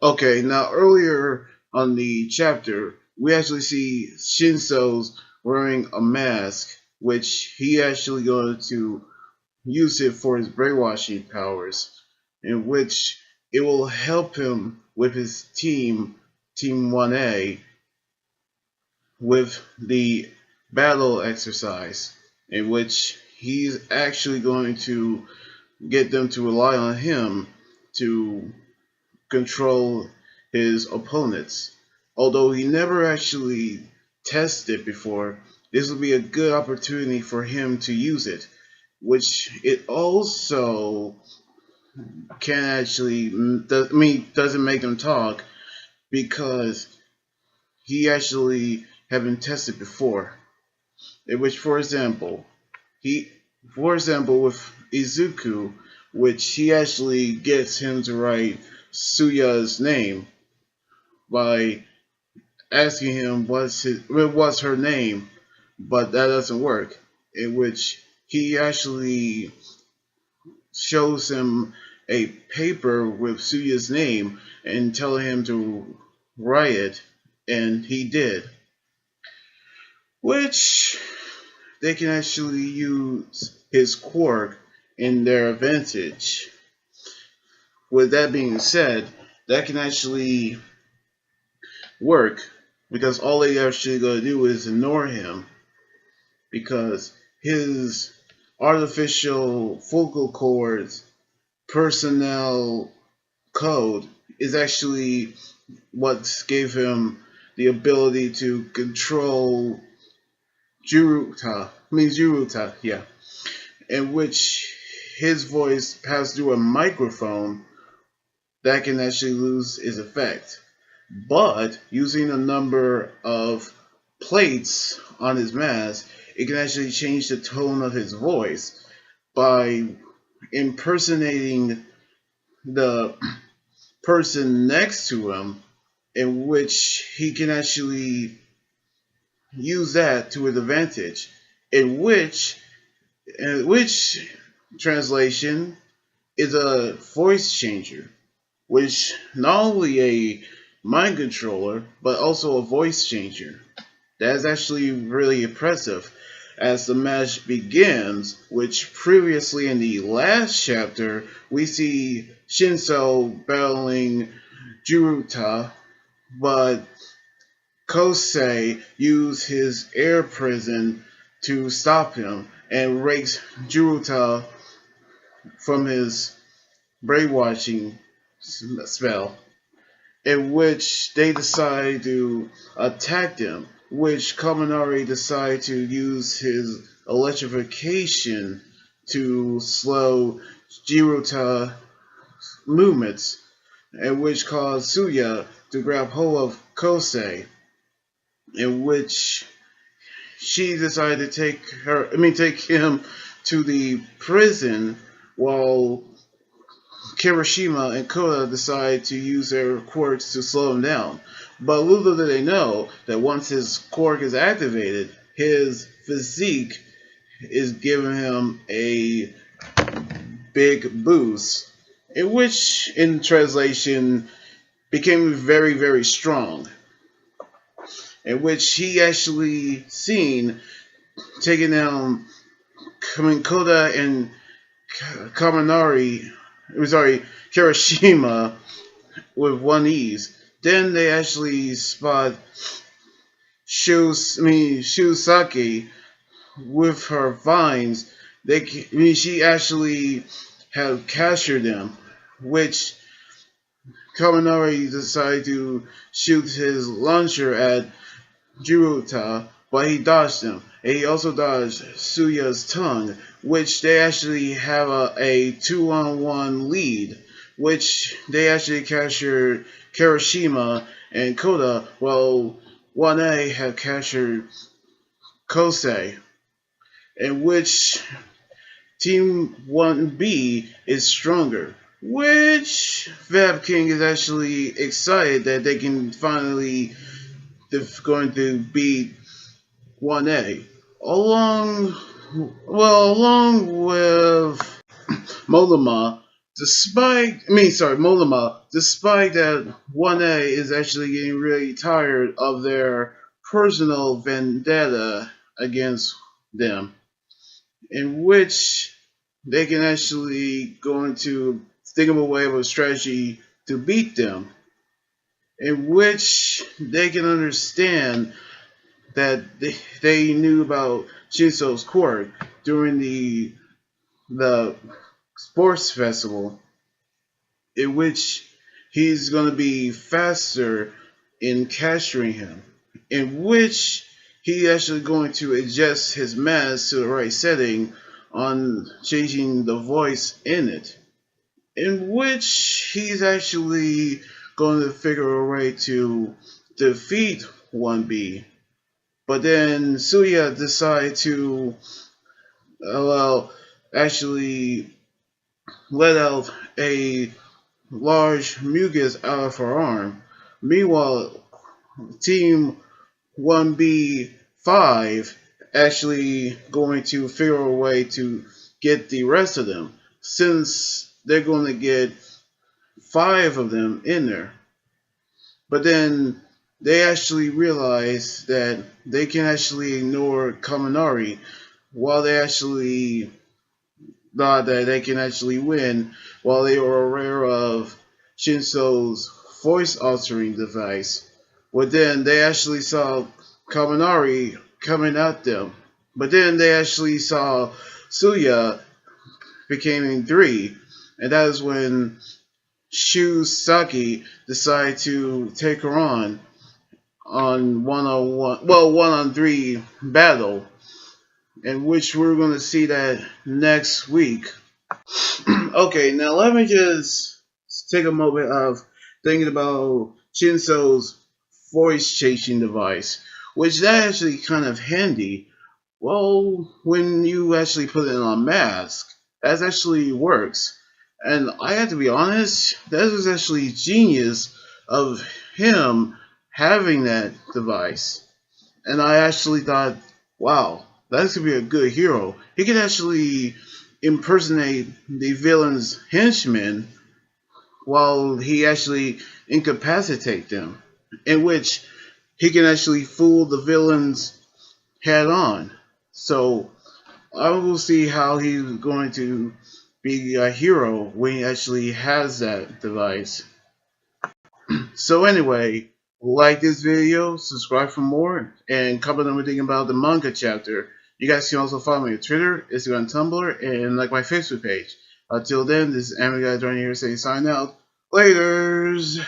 Okay, now earlier on the chapter, we actually see Shinso's wearing a mask, which he actually going to use it for his brainwashing powers, in which it will help him with his Team 1A, with the battle exercise, in which he's actually going to get them to rely on him to control his opponents. Although he never actually tested it before, this will be a good opportunity for him to use it, which it also can actually, doesn't make them talk because he actually haven't tested before. In which, he, for example, with Izuku, which he actually gets him to write Suya's name by asking him what's her name, but that doesn't work. In which he actually shows him a paper with Suya's name and telling him to write it, and he did. Which they can actually use his quirk in their advantage. With that being said, that can actually work because all they actually going to do is ignore him because his artificial vocal cords personnel code is actually what gave him the ability to control Juruta, yeah, in which his voice passed through a microphone that can actually lose its effect. But using a number of plates on his mask, it can actually change the tone of his voice by impersonating the person next to him, in which he can actually use that to his advantage. In which translation is a voice changer, which not only a mind controller but also a voice changer. That is actually really impressive. As the match begins, which previously in the last chapter we see Shinso battling Juruta, but Kosei used his air prison to stop him and rakes Juruta from his brainwashing spell, in which they decide to attack him, which Kaminari decided to use his electrification to slow Jiruta movements, and which caused Suya to grab hold of Kosei, in which she decided to take him to the prison, while Kirishima and Koda decide to use their quirks to slow him down. But little do they know that once his quirk is activated, his physique is giving him a big boost, in which, in translation, became very, very strong. In which he actually seen taking down Koda and Kaminari, Kirishima with one ease. Then they actually spot Shiozaki with her vines. She actually had captured them, which Kaminari decided to shoot his launcher at Jiruta, but he dodged him. And he also dodged Suya's tongue, which they actually have a 2-on-1 lead, which they actually captured Kirishima and Koda, while 1A have captured Kosei, in which Team 1B is stronger. Which Fab King is actually excited that they can finally going to beat 1A. Along with Molima, Molima, despite that 1A is actually getting really tired of their personal vendetta against them, in which they can actually go into think of a way of a strategy to beat them, in which they can understand that they knew about Shinso's quirk during the sports festival, in which he's going to be faster in capturing him, in which he actually going to adjust his mask to the right setting on changing the voice in it, in which he's actually going to figure a way to defeat 1B. But then Suya decided to, well, actually let out a large mucus out of her arm. Meanwhile, Team 1B5 actually going to figure a way to get the rest of them, since they're going to get 5 of them in there. But then they actually realize that they can actually ignore Kaminari while they actually thought that they can actually win, while they were aware of Shinso's voice altering device. But then they actually saw Kaminari coming at them. But then they actually saw Tsuyu becoming 3, and that is when Shiozaki decided to take her on 1-on-1, well, 1-on-3 battle, in which we're going to see that next week. Okay, now let me just take a moment of thinking about Shinso's voice changing device, which that actually kind of handy. Well, when you actually put it on a mask, that actually works. And I have to be honest, that was actually genius of him having that device. And I actually thought, wow, that's gonna be a good hero. He can actually impersonate the villain's henchmen while he actually incapacitate them, in which he can actually fool the villains head on. So I will see how he's going to be a hero when he actually has that device. So anyway, like this video, subscribe for more, and comment on everything about the manga chapter. You guys can also follow me on Twitter, Instagram, Tumblr, and like my Facebook page. Until then, this is Anime Guy joining here saying sign out. Laters!